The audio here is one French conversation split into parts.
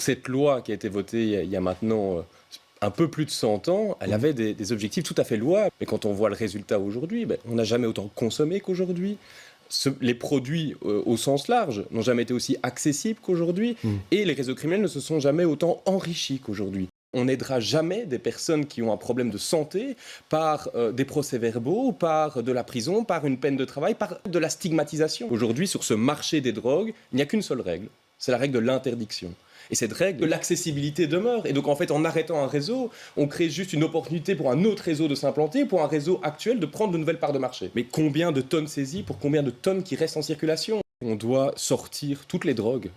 Cette loi qui a été votée il y a maintenant un peu plus de 100 ans, elle avait des objectifs tout à fait louables. Mais quand on voit le résultat aujourd'hui, on n'a jamais autant consommé qu'aujourd'hui. Les produits au sens large n'ont jamais été aussi accessibles qu'aujourd'hui. Et les réseaux criminels ne se sont jamais autant enrichis qu'aujourd'hui. On n'aidera jamais des personnes qui ont un problème de santé par des procès-verbaux, par de la prison, par une peine de travail, par de la stigmatisation. Aujourd'hui, sur ce marché des drogues, il n'y a qu'une seule règle, c'est la règle de l'interdiction. Et cette règle de l'accessibilité demeure. Et donc, en fait, en arrêtant un réseau, on crée juste une opportunité pour un autre réseau de s'implanter, pour un réseau actuel de prendre de nouvelles parts de marché. Mais combien de tonnes saisies pour combien de tonnes qui restent en circulation ? On doit sortir toutes les drogues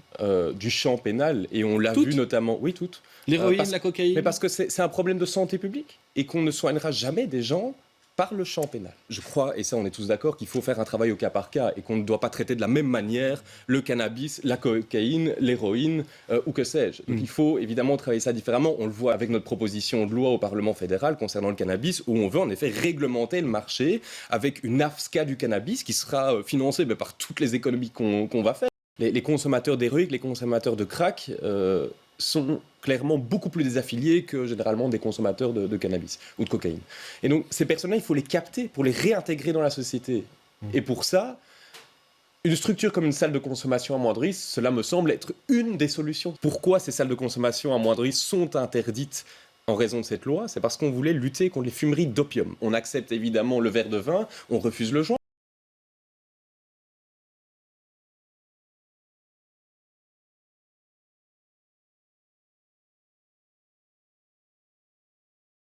du champ pénal. Et on l'a vu notamment... Oui, toutes. L'héroïne, la cocaïne. Mais parce que c'est un problème de santé publique et qu'on ne soignera jamais des gens par le champ pénal. Je crois, et ça on est tous d'accord, qu'il faut faire un travail au cas par cas et qu'on ne doit pas traiter de la même manière le cannabis, la cocaïne, l'héroïne ou que sais-je. Donc il faut évidemment travailler ça différemment. On le voit avec notre proposition de loi au Parlement fédéral concernant le cannabis où on veut en effet réglementer le marché avec une AFSCA du cannabis qui sera financée par toutes les économies qu'on va faire. Les consommateurs d'héroïne, les consommateurs de crack sont clairement beaucoup plus désaffiliés que généralement des consommateurs de cannabis ou de cocaïne. Et donc ces personnes-là, il faut les capter pour les réintégrer dans la société. Et pour ça, une structure comme une salle de consommation à moindre risque, cela me semble être une des solutions. Pourquoi ces salles de consommation à moindre risque sont interdites en raison de cette loi ? C'est parce qu'on voulait lutter contre les fumeries d'opium. On accepte évidemment le verre de vin, on refuse le joint.